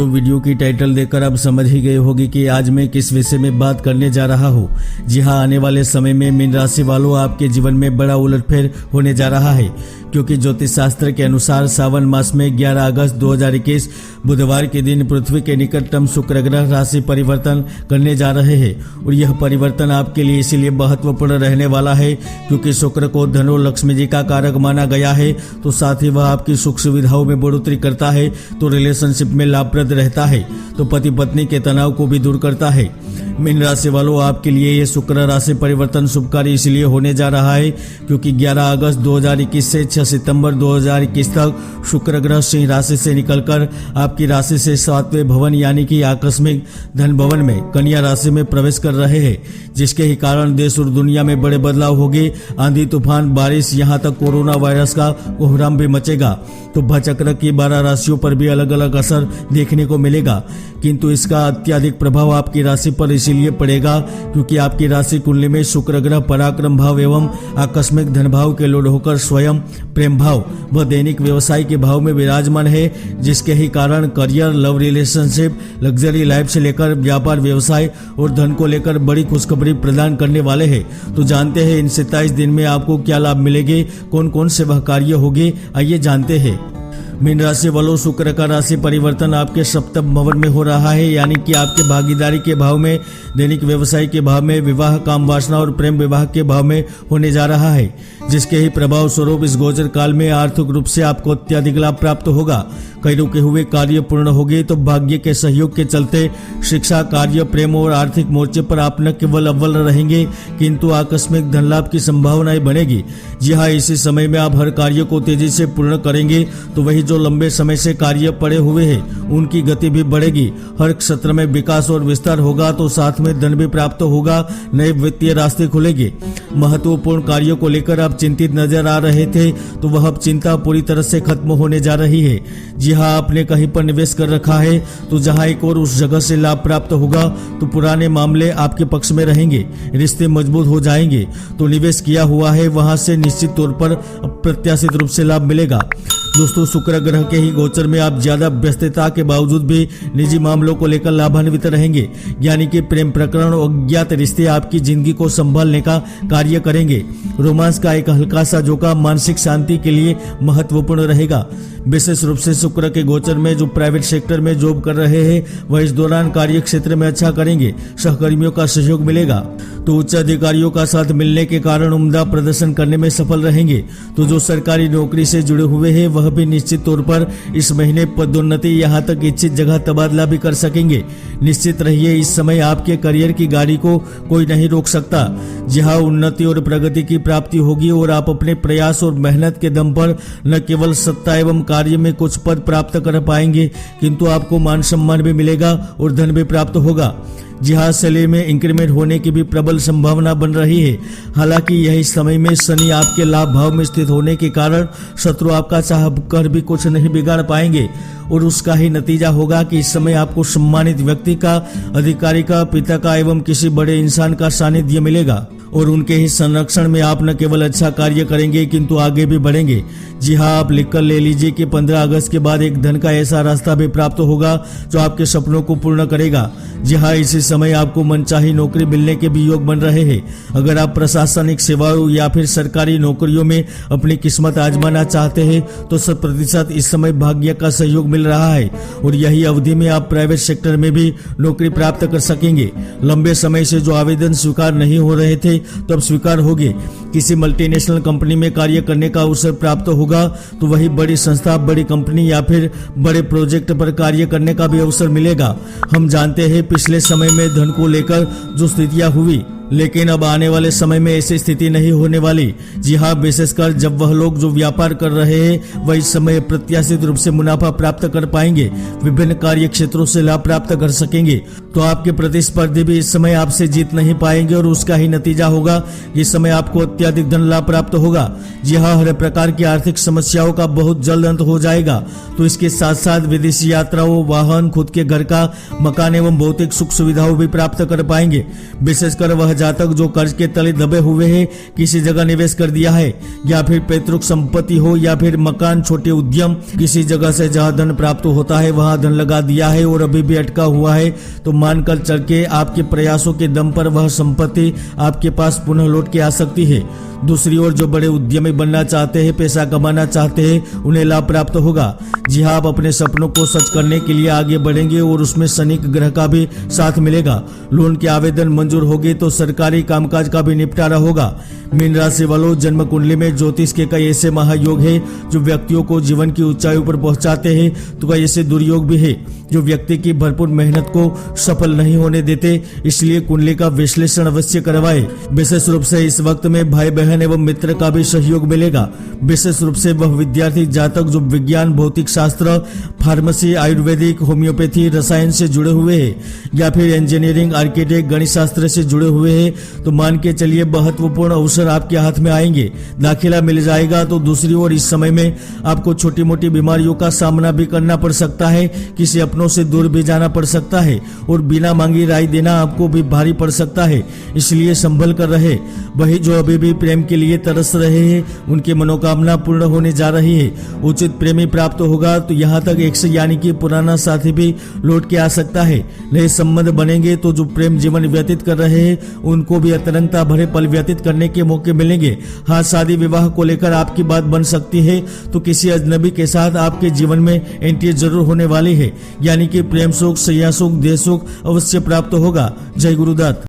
दोस्तों, वीडियो की टाइटल देखकर आप समझ ही गए होंगे कि आज मैं किस विषय में बात करने जा रहा हूँ। जी हाँ, आने वाले समय में मीन राशि वालों आपके जीवन में बड़ा उलटफेर होने जा रहा है, क्योंकि ज्योतिष शास्त्र के अनुसार सावन मास में 11 अगस्त 2021 बुधवार के दिन पृथ्वी के निकटतम शुक्र ग्रह राशि परिवर्तन करने जा रहे हैं। और यह परिवर्तन आपके लिए इसीलिए महत्वपूर्ण रहने वाला है क्योंकि शुक्र को धन और लक्ष्मी जी का कारक माना गया है, तो साथ ही वह आपकी सुख सुविधाओं में बढ़ोतरी करता है, तो रिलेशनशिप में लाभप्रद रहता है, तो पति पत्नी के तनाव को भी दूर करता है। मीन राशि वालों, आपके लिए ये शुक्र राशि परिवर्तन शुभकारी इसलिए होने जा रहा है क्योंकि 11 अगस्त 2021 से 6 सितंबर 2021 तक शुक्र ग्रह सिंह राशि से निकलकर आपकी राशि से 7वें भवन यानी कि आकस्मिक धन भवन में कन्या राशि में प्रवेश कर रहे हैं, जिसके ही कारण देश और दुनिया में बड़े बदलाव होंगे। आंधी तूफान, बारिश, यहाँ तक कोरोना वायरस का कोहराम भी मचेगा। तो भचक्र की 12 राशियों पर भी अलग अलग असर देखने को मिलेगा, किंतु इसका अत्यधिक प्रभाव आपकी राशि पर इसीलिए पड़ेगा क्योंकि आपकी राशि कुंडली में शुक्र ग्रह पराक्रम भाव एवं आकस्मिक धन भाव के लोड होकर स्वयं प्रेम भाव व दैनिक व्यवसाय के भाव में विराजमान है, जिसके ही कारण career, love relationship, luxury life से लेकर व्यापार व्यवसाय और धन को लेकर बड़ी खुशखबरी प्रदान करने वाले हैं। तो जानते हैं इन 27 दिन में आपको क्या लाभ मिलेंगे, कौन कौन से वह कार्य होंगे, आइए जानते हैं। मीन राशि वालों, शुक्र का राशि परिवर्तन आपके सप्तम भवन में हो रहा है, यानी कि आपके भागीदारी के भाव में, दैनिक व्यवसाय के भाव में, विवाह, काम वासना और प्रेम विवाह के भाव में होने जा रहा है, जिसके ही प्रभाव स्वरूप इस गोचर काल में आर्थिक रूप से आपको अत्यधिक लाभ प्राप्त होगा। कई रुके हुए कार्य पूर्ण होंगे, तो भाग्य के सहयोग के चलते शिक्षा, कार्य, प्रेम और आर्थिक मोर्चे पर आप न केवल अव्वल रहेंगे किंतु आकस्मिक धन लाभ की संभावनाएं बनेगी। जी हाँ, इसी समय में आप हर कार्य को तेजी से पूर्ण करेंगे, तो वही जो लंबे समय से कार्य पड़े हुए हैं उनकी गति भी बढ़ेगी। हर क्षेत्र में विकास और विस्तार होगा, तो साथ में धन भी प्राप्त होगा, नए वित्तीय रास्ते खुलेंगे। महत्वपूर्ण कार्यों को लेकर आप चिंतित नजर आ रहे थे, तो वह अब चिंता पूरी तरह से खत्म होने जा रही है। जी हाँ, आपने कहीं पर निवेश कर रखा है, तो जहाँ एक और उस जगह से लाभ प्राप्त होगा, तो पुराने मामले आपके पक्ष में रहेंगे, रिश्ते मजबूत हो जाएंगे। तो निवेश किया हुआ है वहां से निश्चित तौर पर अप्रत्याशित रूप से लाभ मिलेगा। दोस्तों, शुक्र ग्रह के ही गोचर में आप ज्यादा व्यस्तता के बावजूद भी निजी मामलों को लेकर लाभान्वित रहेंगे, यानी कि प्रेम प्रकरण और अज्ञात रिश्ते आपकी जिंदगी को संभालने का कार्य करेंगे। रोमांस का एक हल्का सा झोंका मानसिक शांति के लिए महत्वपूर्ण रहेगा। विशेष रूप से शुक्र के गोचर में जो प्राइवेट सेक्टर में जॉब कर रहे हैं वह इस दौरान कार्य क्षेत्र में अच्छा करेंगे, सहकर्मियों का सहयोग मिलेगा, तो उच्च अधिकारियों का साथ मिलने के कारण उम्दा प्रदर्शन करने में सफल रहेंगे। तो जो सरकारी नौकरी से जुड़े हुए हैं वह भी निश्चित तौर पर इस महीने पदोन्नति, यहाँ तक इच्छित जगह तबादला भी कर सकेंगे। निश्चित रहिए, इस समय आपके करियर की गाड़ी को कोई नहीं रोक सकता। जहाँ उन्नति और प्रगति की प्राप्ति होगी और आप अपने प्रयास और मेहनत के दम पर न केवल सत्ता एवं कार्य में कुछ पद प्राप्त कर पाएंगे किंतु आपको मान सम्मान भी मिलेगा और धन भी प्राप्त होगा। जी हाँ, सैलरी में इंक्रीमेंट होने की भी प्रबल संभावना बन रही है। हालांकि यही समय में शनि आपके लाभ भाव में स्थित होने के कारण शत्रु आपका चाह कर भी कुछ नहीं बिगाड़ पाएंगे, और उसका ही नतीजा होगा कि इस समय आपको सम्मानित व्यक्ति का, अधिकारी का, पिता का एवं किसी बड़े इंसान का सानिध्य मिलेगा, और उनके ही संरक्षण में आप न केवल अच्छा कार्य करेंगे किंतु आगे भी बढ़ेंगे। जी हाँ, आप लिखकर ले लीजिए कि 15 अगस्त के बाद एक धन का ऐसा रास्ता भी प्राप्त होगा जो आपके सपनों को पूर्ण करेगा। जी हाँ, इसी समय आपको मनचाही नौकरी मिलने के भी योग बन रहे हैं। अगर आप प्रशासनिक सेवाओं या फिर सरकारी नौकरियों में अपनी किस्मत आजमाना चाहते हैं तो 100% इस समय भाग्य का सहयोग मिल रहा है, और यही अवधि में आप प्राइवेट सेक्टर में भी नौकरी प्राप्त कर सकेंगे। लंबे समय से जो आवेदन स्वीकार नहीं हो रहे थे तो अब स्वीकार होंगे। किसी मल्टीनेशनल कंपनी में कार्य करने का अवसर प्राप्त होगा, तो वही बड़ी संस्था, बड़ी कंपनी या फिर बड़े प्रोजेक्ट पर कार्य करने का भी अवसर मिलेगा। हम जानते हैं पिछले समय में धन को लेकर जो स्थितियां हुई, लेकिन अब आने वाले समय में ऐसी स्थिति नहीं होने वाली। जी हाँ, विशेषकर जब वह लोग जो व्यापार कर रहे हैं वह इस समय प्रत्याशित रूप से मुनाफा प्राप्त कर पाएंगे, विभिन्न कार्य क्षेत्रों से लाभ प्राप्त कर सकेंगे। तो आपके प्रतिस्पर्धी भी इस समय आपसे जीत नहीं पाएंगे, और उसका ही नतीजा होगा इस समय आपको अत्यधिक धन लाभ प्राप्त होगा। जी हाँ, हर प्रकार की आर्थिक समस्याओं का बहुत जल्द अंत हो जाएगा। तो इसके साथ साथ विदेशी यात्राओं, वाहन, खुद के घर का, मकान एवं भौतिक सुख सुविधाओं भी प्राप्त कर पाएंगे। विशेषकर वह जातक जो कर्ज के तले दबे हुए हैं, किसी जगह निवेश कर दिया है, या फिर पैतृक संपत्ति हो या फिर मकान, छोटे उद्यम, किसी जगह से जहां धन प्राप्त होता है वहां धन लगा दिया है और अभी भी अटका हुआ है, तो मानकर चल के आपके प्रयासों के दम पर वह संपत्ति आपके पास पुनः लौट के आ सकती है। दूसरी ओर जो बड़े उद्यमी बनना चाहते हैं, पैसा कमाना चाहते हैं, उन्हें लाभ प्राप्त होगा। जी हाँ, आप अपने सपनों को सच करने के लिए आगे बढ़ेंगे और उसमें शनि ग्रह का भी साथ मिलेगा। लोन के आवेदन मंजूर होंगे तो सरकारी कामकाज का भी निपटारा होगा। मीन राशि वालों, जन्म कुंडली में ज्योतिष के कई ऐसे महायोग है जो व्यक्तियों को जीवन की ऊंचाइयों पर पहुंचाते हैं, तो कई ऐसे दुर्योग भी है जो व्यक्ति की भरपूर मेहनत को सफल नहीं होने देते। इसलिए कुंडली का विश्लेषण अवश्य करवाएं। विशेष रूप से इस वक्त में भाई बहन एवं मित्र का भी सहयोग मिलेगा। विशेष रूप से वह विद्यार्थी जातक जो विज्ञान, भौतिक शास्त्र, फार्मेसी, आयुर्वेदिक, होम्योपैथी, रसायन से जुड़े हुए हैं या फिर इंजीनियरिंग, आर्किटेक्ट, गणित शास्त्र से जुड़े हुए हैं, तो मान के चलिए महत्वपूर्ण अवसर आपके हाथ में आएंगे। दाखिला मिल जाएगा। तो दूसरी ओर इस समय में आपको छोटी मोटी बीमारियों का सामना भी करना पड़ सकता है, किसी अपनों से दूर भी जाना पड़ सकता है और बिना मांगी राय देना आपको भी भारी पड़ सकता है। इसलिए संभल कर रहे। वही जो अभी भी प्रेम के लिए तरस रहे हैं, उनकी मनोकामना पूर्ण होने जा रही है। उचित प्रेमी प्राप्त होगा तो यहाँ तक एक्स यानी कि पुराना साथी भी लौट के आ सकता है। नए संबंध बनेंगे तो जो प्रेम जीवन व्यतीत कर रहे हैं उनको भी अतरंगता भरे पल व्यतीत करने के मौके मिलेंगे। हाँ, शादी विवाह को लेकर आपकी बात बन सकती है, तो किसी अजनबी के साथ आपके जीवन में एंट्री जरूर होने वाली है, यानी कि प्रेम सुख, सैया सुख, देह सुख अवश्य प्राप्त होगा। जय गुरुदत्त।